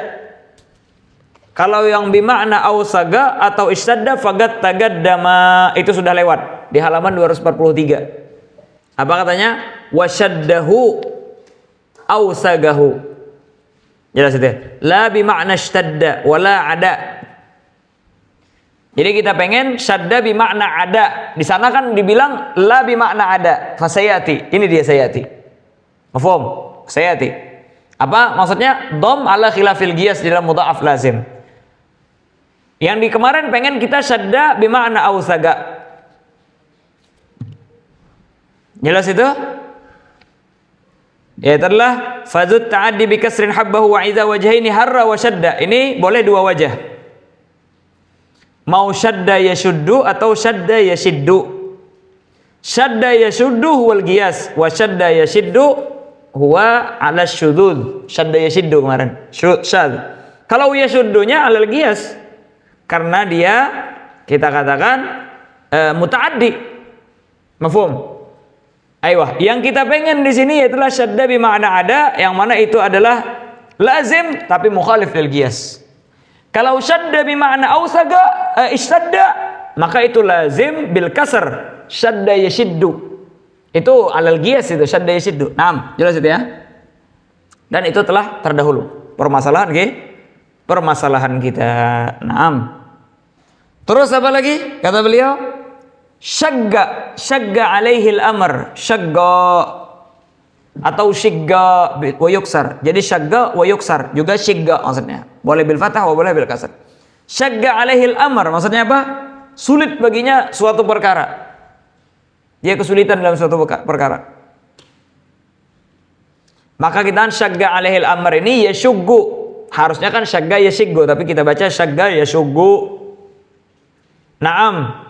Kalau yang bimakna ausaga atau isyadda fagat tagaddama, itu sudah lewat di halaman 243. Apa katanya? Wasyaddahu ausagahu. Jelas itu ya? La bimakna syadda wala ada. Jadi kita pengen syadda bimakna ada. Di sana kan dibilang la bimakna ada. Fasayati. Ini dia sayati. Mafhum? Sayati. Apa maksudnya? Dom ala khilafil qiyas di dalam mudha'af lazim. Yang di kemarin pengen kita syadda bimakna ausaga. Jelas itu? Ya itulah fadzut ta'addi bi kasrin habbahu wa idza wajhaini harra wa syadda. Ini boleh dua wajah. Mau syadda yashuddu atau syadda yashiddu. Syadda yashuddu huwal qiyas wa syadda yashiddu huwa ala syudzud. Syadda yashiddu kemarin. Syadz. Kalau yashuddunya alal qiyas karena dia kita katakan mutaaddi. Mafhum? Aiyah, yang kita pengen di sini yaitulah syadda bimakna ada, yang mana itu adalah lazim tapi mukhalif lil qiyas. Kalau syadda bimakna ausaga ishtadda, maka itu lazim bil kasr, syadda yashiddu. Itu alal qiyas itu syadda yashiddu. Naam, jelas itu ya. Dan itu telah terdahulu. Permasalahan kita. Naam. Terus apa lagi? Kata beliau, syagga alaihi al-amr. Syagga Atau syigga wa yuksar. Jadi syagga wa yuksar juga syigga maksudnya. Boleh bil fathah, boleh bil kasr. Syagga alaihil amr maksudnya apa? Sulit baginya suatu perkara. Dia kesulitan dalam suatu perkara. Maka kita syagga alaihil amr ini yashuggu. Harusnya kan syagga yashiggu, tapi kita baca syagga yashuggu. Naam.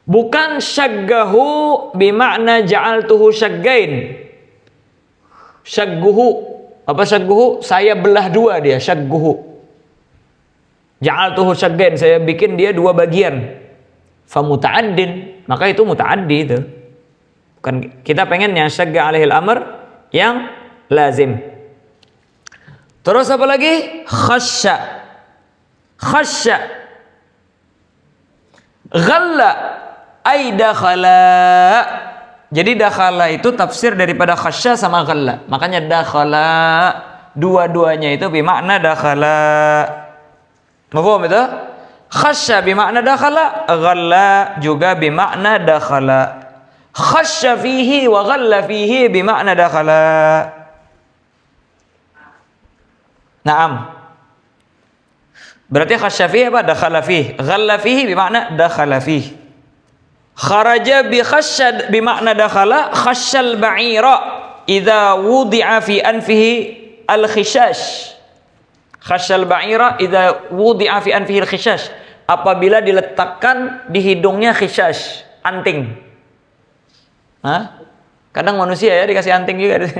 Bukan syaggahu bimakna ja'altuhu syaggain. Syagguhu. Apa syagguhu? Saya belah dua dia, syagguhu. Ja'altuhu syaggain, saya bikin dia dua bagian. Fa muta'addin, maka itu muta'addi itu. Bukan, kita pengen yang syagga alaihil amr yang lazim. Terus apa lagi? Khasya. Khasya. Ghalla ay dakhala. Jadi dakhala itu tafsir daripada khasya sama ghalla. Makanya dakhala dua-duanya itu bermakna dakhala. Mafhum itu? Khasya bermakna dakhala, ghalla juga bermakna dakhala. Khasya fihi wa ghalla fihi bermakna dakhala. Naam. Berarti khasya fihi apa? Dakhala fihi. Ghalla fihi bermakna dakhala fihi. Kharaja bi khasyad bimakna dakhala khasyal ba'ira idza wudi'a fi anfihi al-khishash. Khasyal ba'ira idza wudi'a fi anfihi al-khishash. Apabila diletakkan di hidungnya khishash, anting. Hah? Kadang manusia ya dikasih anting juga.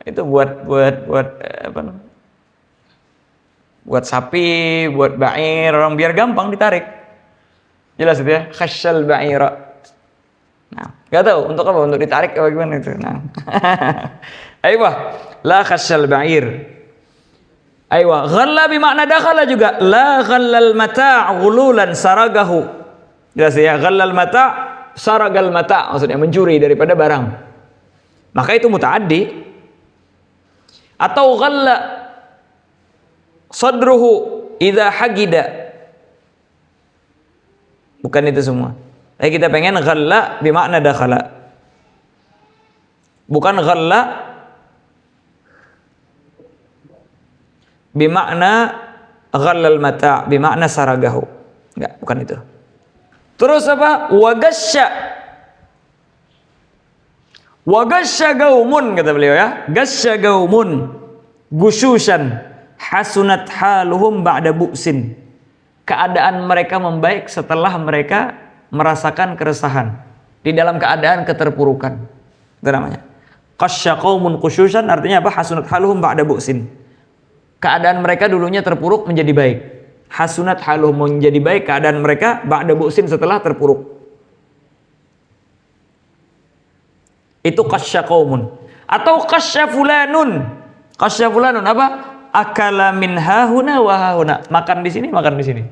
itu buat apa namanya? Buat sapi, buat ba'ir, orang biar gampang ditarik. Jelas itu ya, khasyal ba'ira. Nah, enggak tahu untuk apa, untuk ditarik apa gimana itu. Nah. Aywa, la khasyal ba'ir. Aywa, ghalla bermakna dakhala juga. La ghallal mata' ghululan saragahu. Jelas ya, ghallal mata' saragal mata', maksudnya mencuri daripada barang. Maka itu muta'addi. Atau ghalla sadruhu idza hagida. Bukan itu semua. Tapi kita pengen ghalla bermakna dakhala. Bukan ghalla bermakna ghallal mata' bermakna saragahu. Enggak, bukan itu. Terus apa? Wagasya. Wagasya gaumun kata beliau ya. Gasya gaumun gusyushan hasunat haluhum ba'da bu'sin. Keadaan mereka membaik setelah mereka merasakan keresahan di dalam keadaan keterpurukan. Itu namanya. Qasya qaumun qusyushan artinya apa? Hasunat haluhum ba'da bu'sin. Keadaan mereka dulunya terpuruk menjadi baik. Hasunat haluhum menjadi baik keadaan mereka ba'da bu'sin setelah terpuruk. Itu qasya qaumun. Atau qasya fulanun. Qasya fulanun apa? Akala min hahuna wa hahuna. Makan di sini, makan di sini.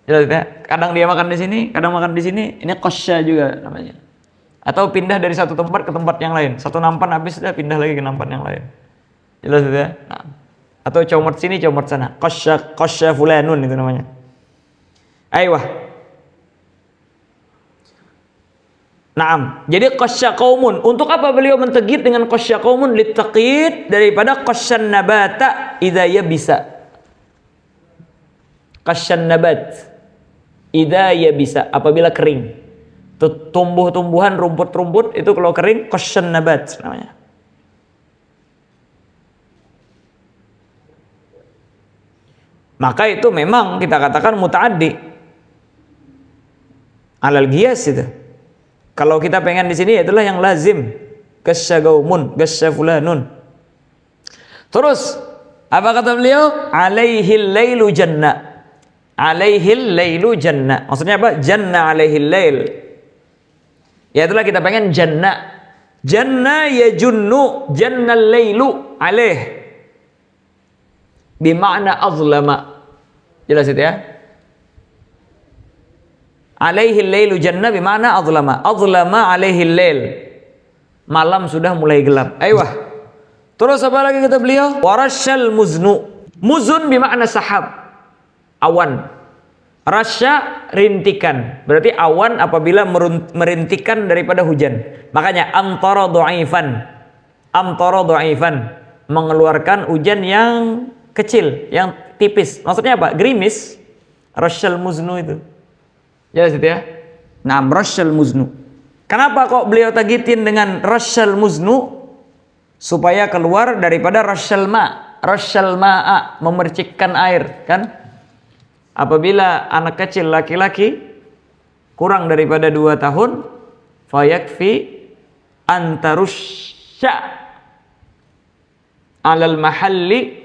Jelas ya? Kadang dia makan di sini, kadang makan di sini. Ini qasya juga namanya. Atau pindah dari satu tempat ke tempat yang lain. Satu nampan habis dia pindah lagi ke nampan yang lain. Jelas ya? Nah. Atau comot sini, comot sana. Qasya fulanun itu namanya. Aiyah. Naam. Jadi qasya qaumun. Untuk apa beliau mentegit dengan qasya qaumun? Litaqid daripada qasyan nabata idza yabisa. Qasyan nabat idza yabisa apabila kering. Tumbuh-tumbuhan, rumput-rumput itu kalau kering qasyan nabat namanya. Maka itu memang kita katakan muta'addi. Alal qiyas itu. Kalau kita pengen di sini itulah yang lazim. Gasya gaumun, gasya fulanun. Terus apa kata beliau? Alaihil lailu janna. Alaihil lailu janna. Maksudnya apa? Janna alaihil lail. Ya itulah kita pengen janna. Janna yajunnu, jannal lailu alaih. Bimakna azlama. Jelas itu ya? Alaihil lailu janna bimana azlama. Azlama alaihil lail. Malam sudah mulai gelap. Aiyah. Terus apa lagi kata beliau? Warasyal muznu. Muzun bimana sahab. Awan. Rasya rintikan. Berarti awan apabila merintikan daripada hujan. Makanya amtara dhaifan. Amtara dhaifan. Mengeluarkan hujan yang kecil, yang tipis. Maksudnya apa? Gerimis. Rasyal muznu itu. Jelas itu ya? Nah, rasyal muznu. Kenapa kok beliau tagitin dengan rasyal muznu? Supaya keluar daripada rasyal ma. Rasyal ma'a, memercikkan air, kan? Apabila anak kecil laki-laki kurang daripada 2 tahun, fayakfi antarusya alal mahalli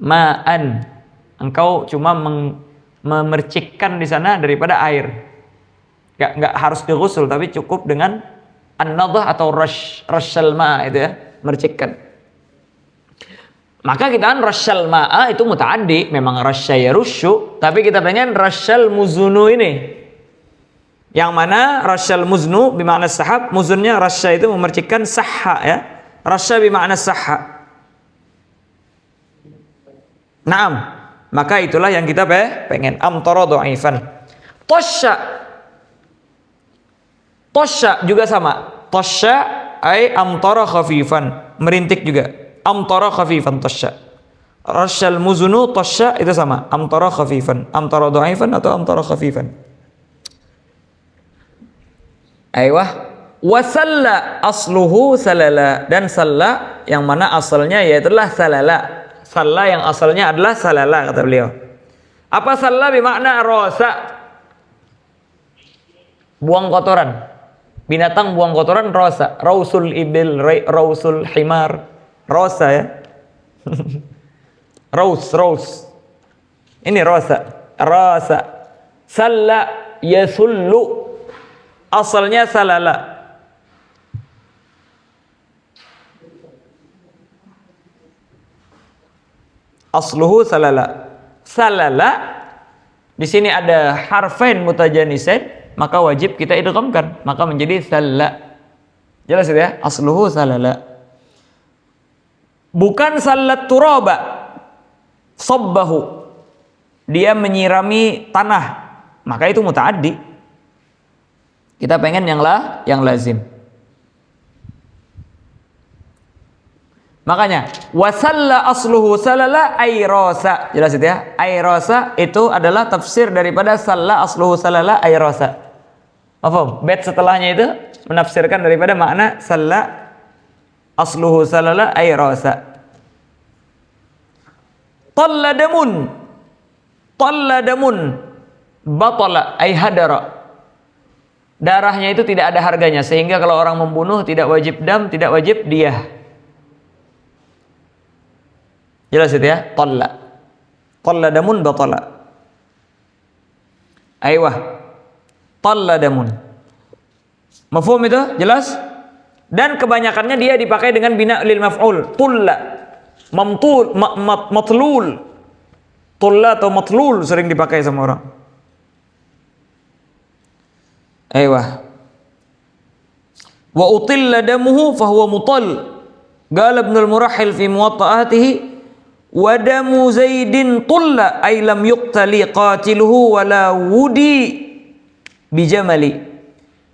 ma'an. Engkau cuma memercikkan di sana daripada air. Enggak harus dighusul, tapi cukup dengan an-nadhah atau rasyal ma'a itu ya, mercikkan. Maka kita kan rasyal ma'a itu muta'addi, memang rasya yarusyu, tapi kita pengen rasyal muzunu ini. Yang mana rasyal muznu bermakna sahab, muzunnya rasya itu memercikkan sahha ya. Rasya bermakna sahha. Naam. Maka itulah yang kita pengen. Amtara dhaifan. Tasya. Tasya juga sama. Tasya ay amtara khafifan, merintik juga. Amtara khafifan tasya. Rasyal muzunu tasya itu sama. Amtara khafifan. Amtara dhaifan atau amtara khafifan. Aywah. Wasalla asluhu salala. Dan salla yang mana asalnya yaitulah salala. Salla yang asalnya adalah salala kata beliau. Apa salla bermakna rosa? Buang kotoran. Binatang buang kotoran rosa. Rausul ibil, rausul himar. Rosa ya. Raus. Ini rosa. Rasa. Salla yasullu. Asalnya salala. Asluhu salala. Salala. Di sini ada harfain mutajanisain, maka wajib kita idghamkan, maka menjadi salla. Jelas ya? Asluhu salala. Bukan salat turaba, sabbahu, dia menyirami tanah, maka itu muta'addi. Kita pengen yang lazim. Makanya wasalla asluhu salala ayrasa. Jelas itu ya? Ayrasa itu adalah tafsir daripada salla asluhu salala ayrasa. Paham? Bait setelahnya itu menafsirkan daripada makna salla asluhu salala ayrasa. Talladamun batala ay hadara. Darahnya itu tidak ada harganya, sehingga kalau orang membunuh tidak wajib dam, tidak wajib diyah. Jelas itu ya? Talladamun batala. Aywah. Talladamun. Mafhum itu? Jelas? Dan kebanyakannya dia dipakai dengan bina lil maf'ul. Tulla. Mamtul, matlul. Tulla atau matlul sering dipakai sama orang. Aywah. Wa utilla damuhu fahuwa mutal. Qala Ibnu al-Murahhil fi muwatta'atihi wa damu Zaidin tulla ay lam yuqtali qatiluhu wala wudi bijamali.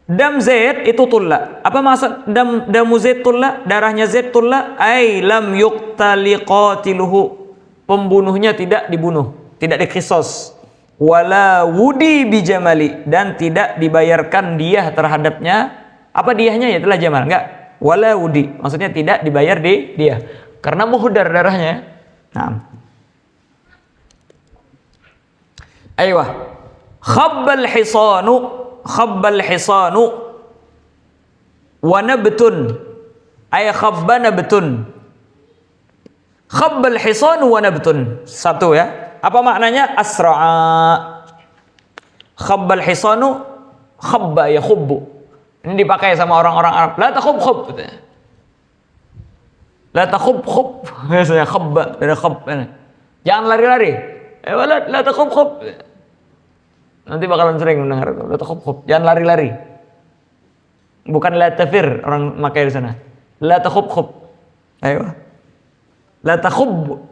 Dam Zaid itu tulla. Apa maksud damu Zaid tulla? Darahnya Zaid tulla ay lam yuqtali qatiluhu. Pembunuhnya tidak dibunuh, tidak diqisas. Wala wudi bijamali, dan tidak dibayarkan diyah terhadapnya. Apa diyahnya? Ya telah jamal. Enggak. Wala wudi, maksudnya tidak dibayar diyah karena muhdar darahnya. Naam. Aiyah. Khabbal hisanu wa nabtun ay khabba nabtun. Khabbal hisanu wa nabtun. Satu ya. Apa maknanya? Asra'a. Khabbal hisanu, khabba ya khubbu. Ini dipakai sama orang-orang Arab. La takhub. La takhub. Biasanya khabba dari khab. Jangan lari-lari. La takhub. Nanti bakalan sering mendengar itu. La takhub. Jangan lari-lari. Bukan la tafir orang pakai di sana. La takhub. Ayo. La takhub.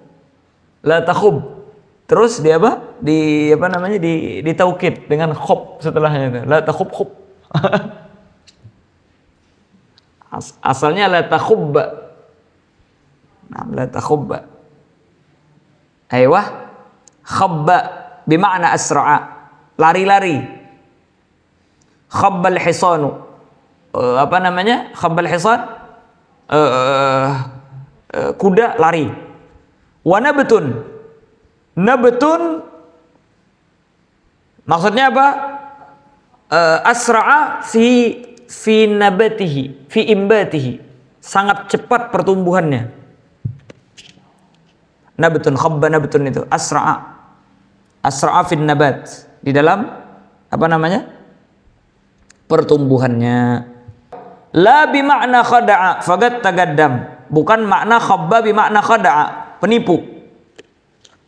Terus dia apa? Di apa namanya? Di taukid dengan khub setelahnya itu. La takhub khub. Asalnya la takhubba. Nah, la takhubba. Aywah. Khabba bima'na asra'a. Lari-lari. Khabbal hisanu. Apa namanya? Khabbal hisan? Kuda lari. Wa nabtun. Nabtun maksudnya apa? Asra'a fi nabatihi, fi imbatihi. Sangat cepat pertumbuhannya. Nabtun, khabba nabtun itu asra'a. Asra'a fi nabat. Di dalam apa namanya? Pertumbuhannya. La bima'na khada'a faqad tagaddam. Bukan makna khabba bima'na khada'a, penipu.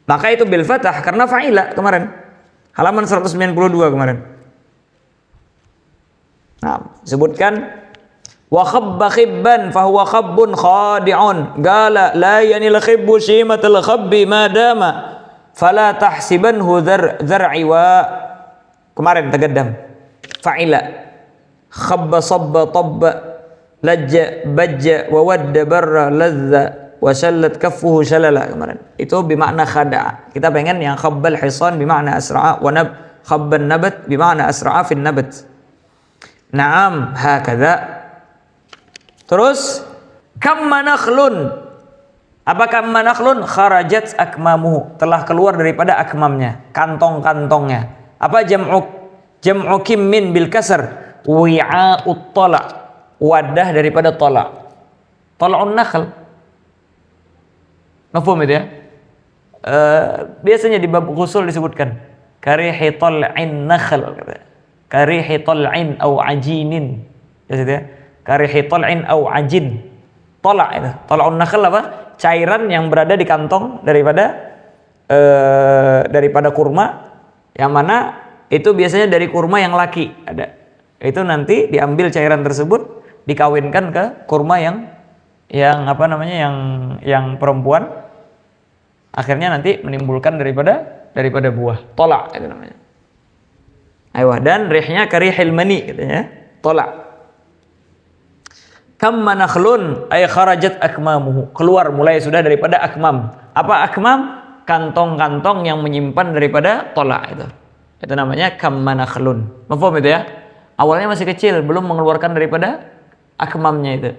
Maka itu bil fathah karena fa'ila kemarin. Halaman 192 kemarin. Nah, sebutkan wa khabba khibban fa huwa khabbun khadi'un. Qala la yanil khibbu shimatul khabbi ma dama fala tahsibanhu zar'i wa kemarin tagaddam. Fa'ila. Khabba sabba tabba lajja bajja wa wadda barra ladza wa shallat kaffuhu shalala kemarin. Itu bermakna khada'a. Kita pengen yang khabbal hisan bermakna asra'a wa khabban nabat bermakna asra'a fin nabat. Naam, hakadha. Terus kamma nakhlun. Apa kamma nakhlun? Kharajat akmamuhu. Telah keluar daripada akmamnya, kantong-kantongnya. Apa jam'u kimmin bil kasr? Wi'a'ut tala'. Wadah daripada tala'. Tala'un nakhl. Mafhum itu ya? Biasanya di bab ghusul disebutkan karihi tal'in nakhl, karihi tal'in au ajinin. Ya, karihi tal'in au ajin. Tala' itu. Tal'un nakhl apa? Cairan yang berada di kantong daripada kurma, yang mana itu biasanya dari kurma yang laki ada. Itu nanti diambil cairan tersebut dikawinkan ke kurma yang apa namanya yang perempuan, akhirnya nanti menimbulkan daripada buah tolak itu namanya. Ayo, dan rihnya karihil mani katanya, tolak. Kamma nakhlun ay kharajat akmamuhu, keluar mulai sudah daripada akmam. Apa akmam? Kantong-kantong yang menyimpan daripada tolak itu. Itu namanya kamma nakhlun. Mafhum itu ya? Awalnya masih kecil, belum mengeluarkan daripada akmamnya itu.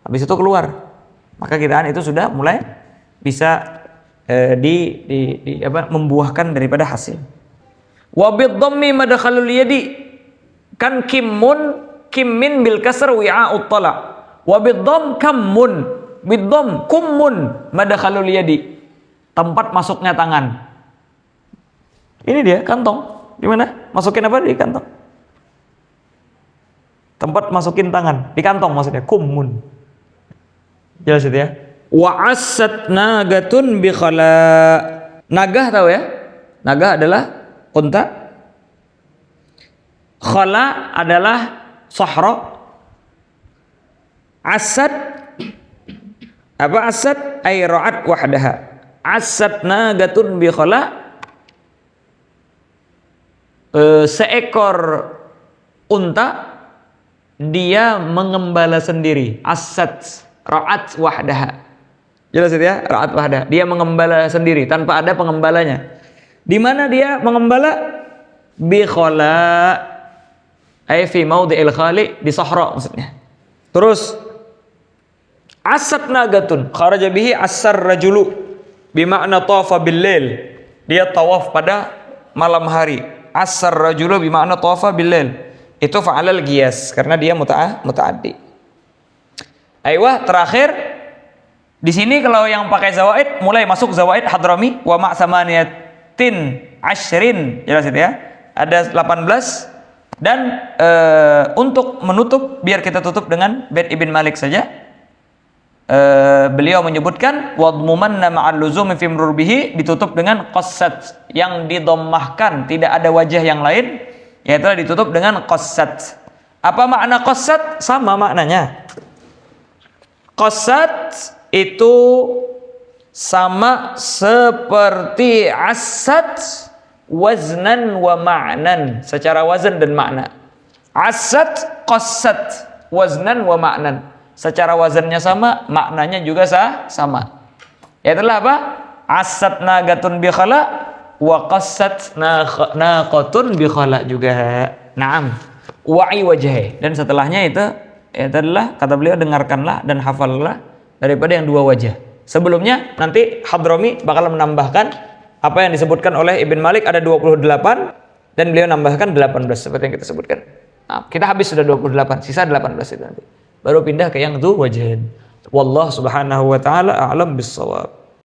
Habis itu keluar, maka kiraan itu sudah mulai bisa membuahkan daripada hasil. Wa bidhammi madkhalul yadi kan kimmin bil kasr wi'a'ut tala'. Wa bidham kammun, bidham kummun madkhalul yadi. Tempat masuknya tangan. Ini dia kantong. Di mana? Masukin apa di kantong? Tempat masukin tangan di kantong maksudnya kummun. Jelas itu ya. Wa asat nagatun bi khala. Nagah tahu ya? Nagah adalah unta. Khala adalah sahra. Asad apa asad? Ay ra'at wahdaha. Asat nagatun bi khala. Seekor unta dia mengembala sendiri. Asad ra'at wahdaha. Jelas itu ya, ra'at wahdaha. Dia mengembala sendiri tanpa ada pengembalanya. Di mana dia mengembala? Bi khala ay fi maudhi'il khali, di sahra maksudnya. Terus asad nagatun kharaja bihi asar rajulu bimakna tawafa bil lail. Dia tawaf pada malam hari. Asar rajulu bimakna tawafa bil lail. Itu fa'alal qiyas karena dia muta'addi. Aiyah, terakhir di sini kalau yang pakai zawaid mulai masuk zawaid hadrami wa ma samaniyatin ashrin, jelas itu ya. Ada 18 dan untuk menutup biar kita tutup dengan bait Ibn Malik saja. Beliau menyebutkan wadmumanna ma'al luzumi fi murbihi, ditutup dengan qassat yang didommahkan, tidak ada wajah yang lain, yaitu ditutup dengan qassat. Apa makna qassat? Sama maknanya. Qassat itu sama seperti asad waznan wa ma'nan, secara wazan dan makna. Asad qassat waznan wa ma'nan, secara wazannya sama, maknanya juga sama. Yaitulah apa? Asad nagatun bi khala wa qassat naqatun bi khala juga. Naam. Wa'i wajhi. Dan setelahnya itu adalah kata beliau, dengarkanlah dan hafallah daripada yang dua wajah. Sebelumnya nanti Hadrami bakal menambahkan apa yang disebutkan oleh Ibn Malik ada 28 dan beliau nambahkan 18 seperti yang kita sebutkan. Nah, kita habis sudah 28, sisa 18 itu nanti. Baru pindah ke yang dhu wajhain. Wallahu subhanahu wa ta'ala a'lam bis-shawab.